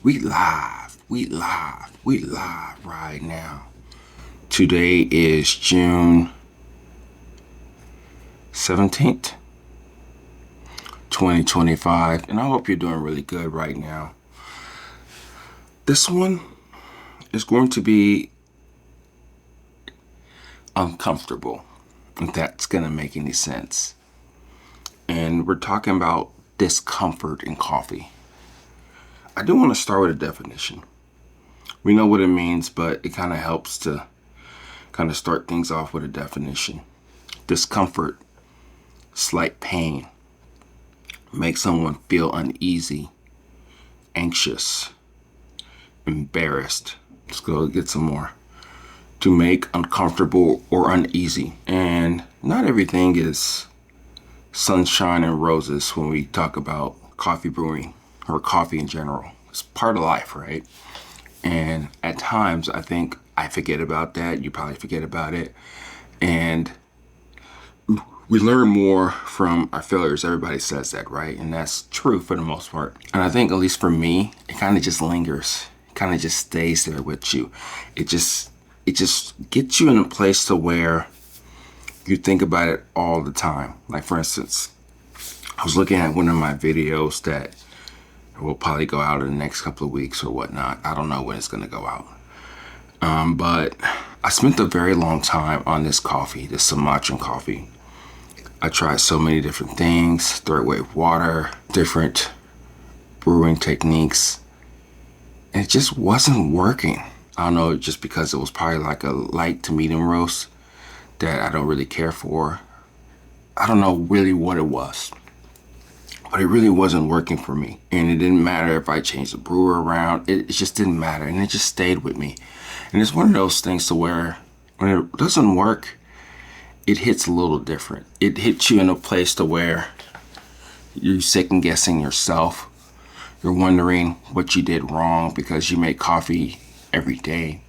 We live right now. Today is June 17th, 2025, and I hope you're doing really good right now. This one is going to be uncomfortable, if that's going to make any sense. And we're talking about discomfort in coffee. I do want to start with a definition. We know what it means, but it kind of helps to kind of start things off with a definition. Discomfort, slight pain, makes someone feel uneasy, anxious, embarrassed. Let's go get some more. To make uncomfortable or uneasy. And not everything is sunshine and roses when we talk about coffee brewing or coffee in general. It's part of life, right? And at times I think I forget about that. You probably forget about it. And we learn more from our failures. Everybody says that, right? And that's true for the most part. And I think, at least for me, it kind of just lingers. It kind of just stays there with you. It just gets you in a place to where you think about it all the time. Like, for instance, I was looking at one of my videos that will probably go out in the next couple of weeks or whatnot. I don't know when it's going to go out. But I spent a very long time on this coffee, this Sumachan coffee. I tried so many different things, third wave water, different brewing techniques, and it just wasn't working. I don't know, just because it was probably like a light to medium roast that I don't really care for. I don't know really what it was, but it really wasn't working for me. And it didn't matter if I changed the brewer around. It just didn't matter, and it just stayed with me. And it's one of those things to where when it doesn't work, it hits a little different. It hits you in a place to where you're second guessing yourself. You're wondering what you did wrong because you make coffee every day.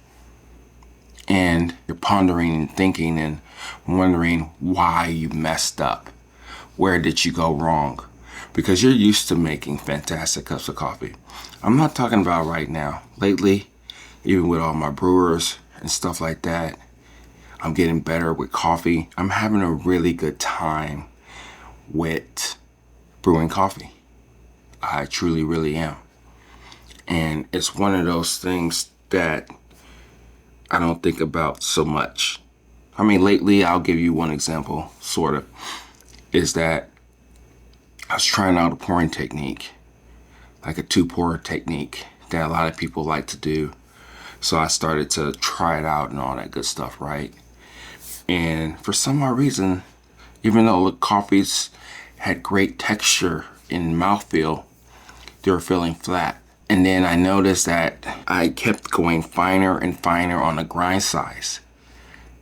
And you're pondering and thinking and wondering why you messed up. Where did you go wrong? Because you're used to making fantastic cups of coffee. I'm not talking about right now. Lately, even with all my brewers and stuff like that, I'm getting better with coffee. I'm having a really good time with brewing coffee. I truly, really am. And it's one of those things that I don't think about so much. I mean, lately, I'll give you one example, sort of, is that I was trying out a pouring technique, like a 2-pour technique that a lot of people like to do. So I started to try it out and all that good stuff, right? And for some odd reason, even though the coffees had great texture and mouthfeel, they were feeling flat. And then I noticed that I kept going finer and finer on the grind size.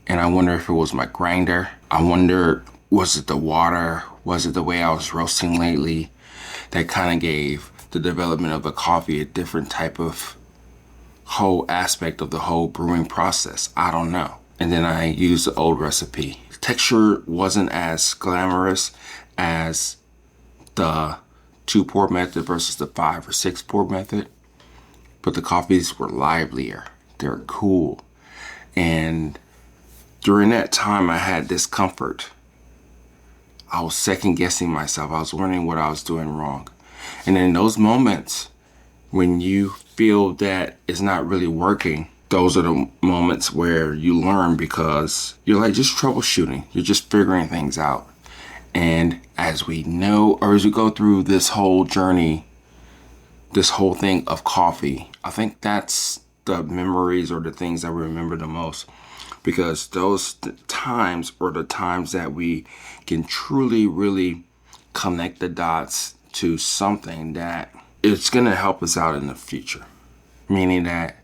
And I wonder if it was my grinder. I wonder, was it the water? Was it the way I was roasting lately? That kind of gave the development of the coffee a different type of whole aspect of the whole brewing process. I don't know. And then I used the old recipe. Texture wasn't as glamorous as the 2-pour method versus the 5 or 6-pour method, but the coffees were livelier. They're cool. And during that time, I had discomfort. I was second guessing myself. I was wondering what I was doing wrong. And in those moments when you feel that it's not really working, those are the moments where you learn, because you're like just troubleshooting. You're just figuring things out. And as we know, or as we go through this whole journey, this whole thing of coffee, I think that's the memories or the things that we remember the most. Because those times are the times that we can truly, really connect the dots to something that it's going to help us out in the future. Meaning that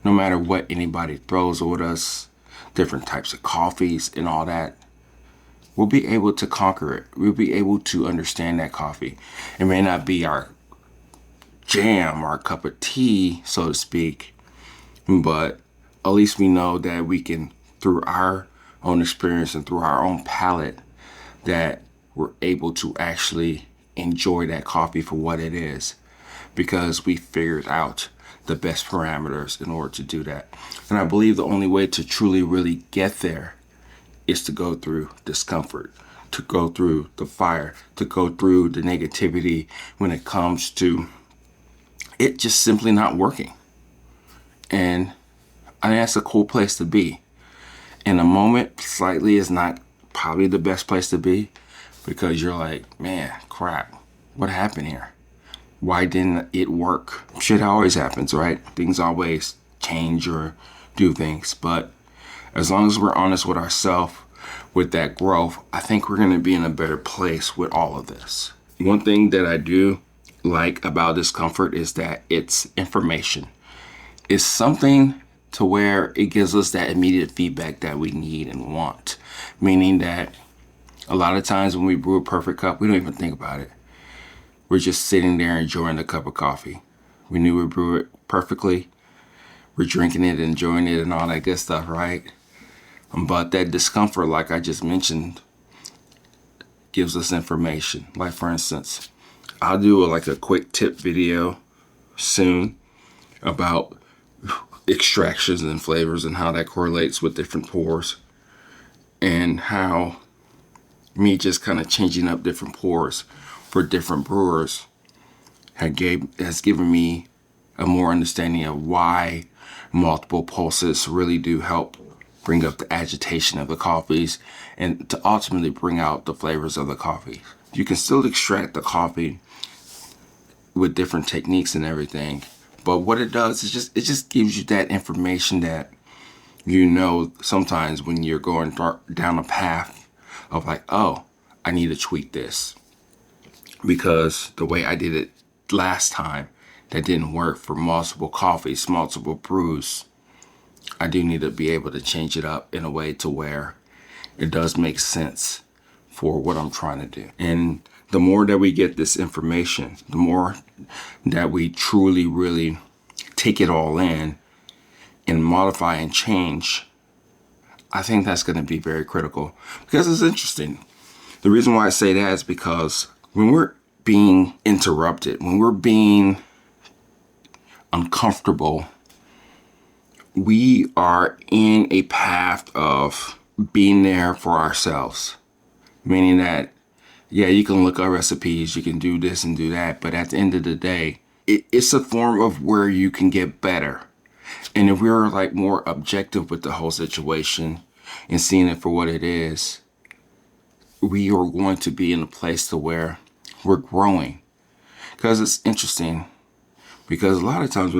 no matter what anybody throws at us, different types of coffees and all that, we'll be able to conquer it. We'll be able to understand that coffee. It may not be our jam, our cup of tea, so to speak, but at least we know that we can, through our own experience and through our own palate, that we're able to actually enjoy that coffee for what it is. because we figured out the best parameters in order to do that. And I believe the only way to truly really get there is to go through discomfort, to go through the fire, to go through the negativity when it comes to it just simply not working. And I think that's a cool place to be. In a moment, slightly is not probably the best place to be, because you're like, man, crap, what happened here? Why didn't it work? Shit always happens, right? Things always change or do things. But as long as we're honest with ourselves, with that growth, I think we're going to be in a better place with all of this. One thing that I do like about discomfort is that it's information. It's something to where it gives us that immediate feedback that we need and want. Meaning that a lot of times when we brew a perfect cup, we don't even think about it. We're just sitting there enjoying the cup of coffee. We knew we brew it perfectly. We're drinking it, enjoying it, and all that good stuff, right? But that discomfort, like I just mentioned, gives us information. Like, for instance, I'll do a quick tip video soon about extractions and flavors and how that correlates with different pours, and how me just kind of changing up different pours for different brewers has given me a more understanding of why multiple pulses really do help bring up the agitation of the coffees and to ultimately bring out the flavors of the coffee. You can still extract the coffee with different techniques and everything, but what it does is it just gives you that information that sometimes when you're going down a path of like, oh, I need to tweak this because the way I did it last time, that didn't work for multiple coffees, multiple brews. I do need to be able to change it up in a way to where it does make sense for what I'm trying to do. And the more that we get this information, the more that we truly, really take it all in and modify and change, I think that's going to be very critical, because it's interesting. The reason why I say that is because when we're being interrupted, when we're being uncomfortable, we are in a path of being there for ourselves. Meaning that, yeah, you can look up recipes, you can do this and do that, but at the end of the day, it's a form of where you can get better. And if we're more objective with the whole situation and seeing it for what it is, we are going to be in a place to where we're growing. Because it's interesting. Because a lot of times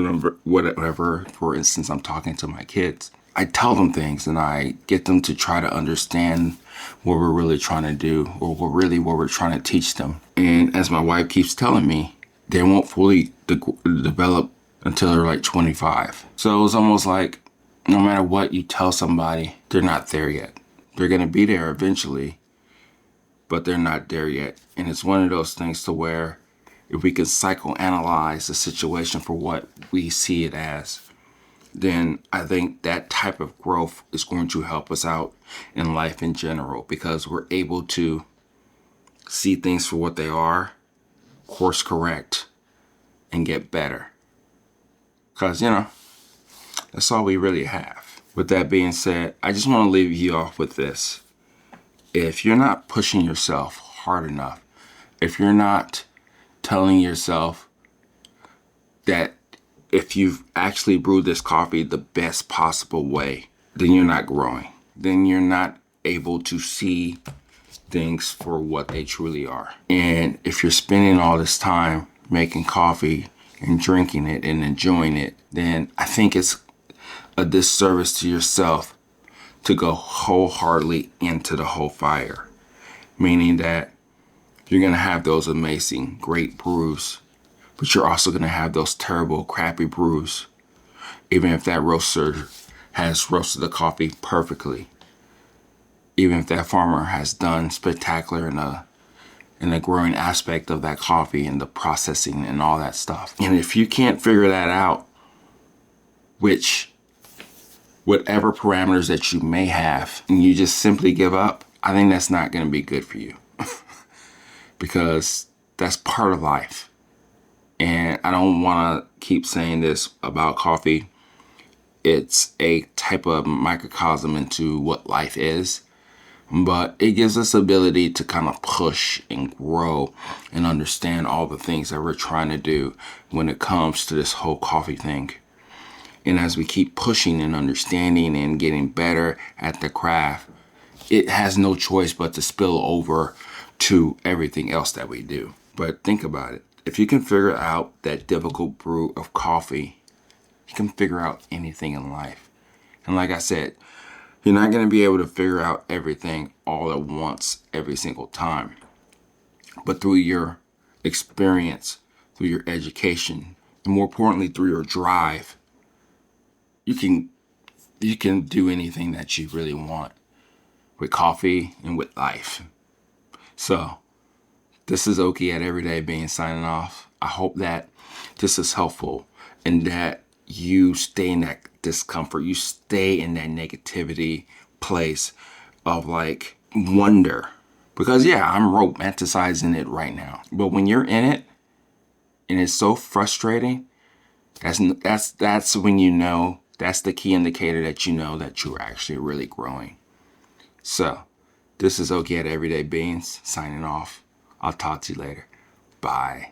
whatever, for instance, I'm talking to my kids, I tell them things and I get them to try to understand what we're really trying to do, or what we're trying to teach them. And as my wife keeps telling me, they won't fully develop until they're 25. So it's almost like no matter what you tell somebody, they're not there yet. They're going to be there eventually, but they're not there yet. And it's one of those things to where if we can psychoanalyze the situation for what we see it as, then I think that type of growth is going to help us out in life in general, because we're able to see things for what they are, course correct, and get better. Because, that's all we really have. With that being said, I just want to leave you off with this. If you're not pushing yourself hard enough, if you're not telling yourself that if you've actually brewed this coffee the best possible way, then you're not growing. Then you're not able to see things for what they truly are. And if you're spending all this time making coffee and drinking it and enjoying it, then I think it's a disservice to yourself to go wholeheartedly into the whole fire. Meaning that you're going to have those amazing, great brews, but you're also going to have those terrible, crappy brews. Even if that roaster has roasted the coffee perfectly. Even if that farmer has done spectacular in the growing aspect of that coffee and the processing and all that stuff. And if you can't figure that out, whatever parameters that you may have, and you just simply give up, I think that's not going to be good for you. Because that's part of life. And I don't want to keep saying this about coffee. It's a type of microcosm into what life is, but it gives us the ability to kind of push and grow and understand all the things that we're trying to do when it comes to this whole coffee thing. And as we keep pushing and understanding and getting better at the craft, it has no choice but to spill over to everything else that we do. But think about it. If you can figure out that difficult brew of coffee, you can figure out anything in life. And like I said, you're not going to be able to figure out everything all at once every single time. But through your experience, through your education, and more importantly, through your drive, you can do anything that you really want with coffee and with life. So this is Oki at Everyday Being signing off. I hope that this is helpful and that you stay in that discomfort, you stay in that negativity place of like wonder. Because yeah, I'm romanticizing it right now. But when you're in it and it's so frustrating, that's when you know, that's the key indicator that you know that you're actually really growing. So this is Oki at Everyday Beings signing off. I'll talk to you later. Bye.